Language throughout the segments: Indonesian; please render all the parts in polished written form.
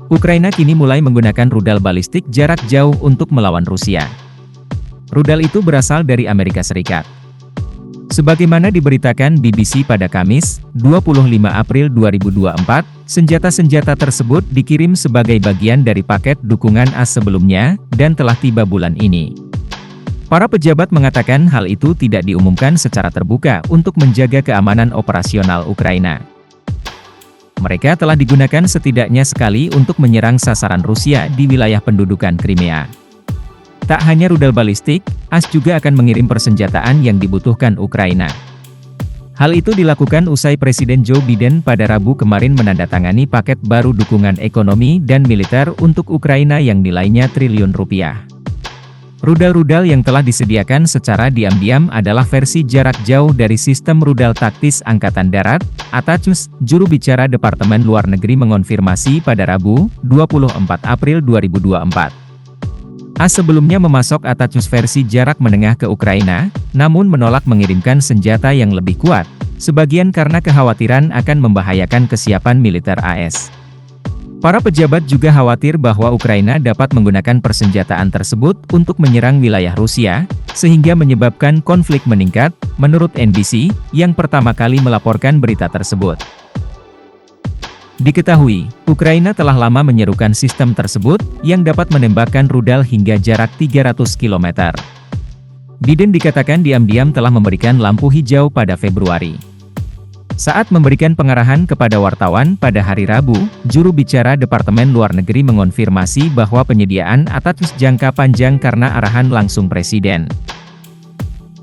Ukraina kini mulai menggunakan rudal balistik jarak jauh untuk melawan Rusia. Rudal itu berasal dari Amerika Serikat. Sebagaimana diberitakan BBC pada Kamis, 25 April 2024, senjata-senjata tersebut dikirim sebagai bagian dari paket dukungan AS sebelumnya, dan telah tiba bulan ini. Para pejabat mengatakan hal itu tidak diumumkan secara terbuka untuk menjaga keamanan operasional Ukraina. Mereka telah digunakan setidaknya sekali untuk menyerang sasaran Rusia di wilayah pendudukan Crimea. Tak hanya rudal balistik, AS juga akan mengirim persenjataan yang dibutuhkan Ukraina. Hal itu dilakukan usai Presiden Joe Biden pada Rabu kemarin menandatangani paket baru dukungan ekonomi dan militer untuk Ukraina yang nilainya triliun rupiah. Rudal-rudal yang telah disediakan secara diam-diam adalah versi jarak jauh dari sistem rudal taktis Angkatan Darat, ATACMS, juru bicara Departemen Luar Negeri mengonfirmasi pada Rabu, 24 April 2024. AS sebelumnya memasok ATACMS versi jarak menengah ke Ukraina, namun menolak mengirimkan senjata yang lebih kuat, sebagian karena kekhawatiran akan membahayakan kesiapan militer AS. Para pejabat juga khawatir bahwa Ukraina dapat menggunakan persenjataan tersebut untuk menyerang wilayah Rusia, sehingga menyebabkan konflik meningkat, menurut NBC, yang pertama kali melaporkan berita tersebut. Diketahui, Ukraina telah lama menyerukan sistem tersebut, yang dapat menembakkan rudal hingga jarak 300 km. Biden dikatakan diam-diam telah memberikan lampu hijau pada Februari. Saat memberikan pengarahan kepada wartawan pada hari Rabu, juru bicara Departemen Luar Negeri mengonfirmasi bahwa penyediaan ATACMS jangka panjang karena arahan langsung Presiden.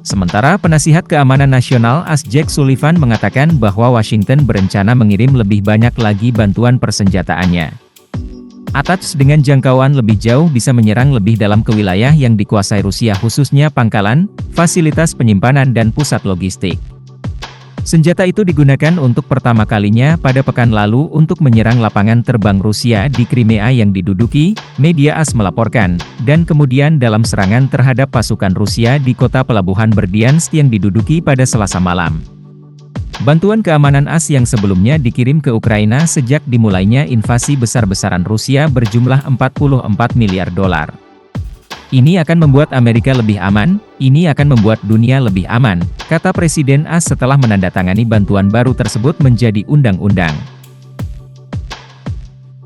Sementara penasihat keamanan nasional AS Jake Sullivan mengatakan bahwa Washington berencana mengirim lebih banyak lagi bantuan persenjataannya. ATACMS dengan jangkauan lebih jauh bisa menyerang lebih dalam ke wilayah yang dikuasai Rusia khususnya pangkalan, fasilitas penyimpanan dan pusat logistik. Senjata itu digunakan untuk pertama kalinya pada pekan lalu untuk menyerang lapangan terbang Rusia di Crimea yang diduduki, media AS melaporkan, dan kemudian dalam serangan terhadap pasukan Rusia di kota pelabuhan Berdyansk yang diduduki pada Selasa malam. Bantuan keamanan AS yang sebelumnya dikirim ke Ukraina sejak dimulainya invasi besar-besaran Rusia berjumlah 44 miliar dolar. Ini akan membuat Amerika lebih aman, ini akan membuat dunia lebih aman, kata Presiden AS setelah menandatangani bantuan baru tersebut menjadi undang-undang.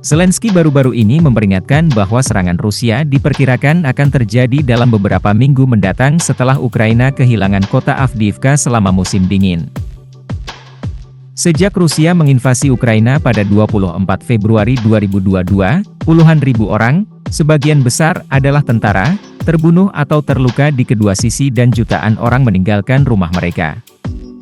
Zelensky baru-baru ini memperingatkan bahwa serangan Rusia diperkirakan akan terjadi dalam beberapa minggu mendatang setelah Ukraina kehilangan kota Avdiivka selama musim dingin. Sejak Rusia menginvasi Ukraina pada 24 Februari 2022, puluhan ribu orang, sebagian besar adalah tentara, terbunuh atau terluka di kedua sisi dan jutaan orang meninggalkan rumah mereka.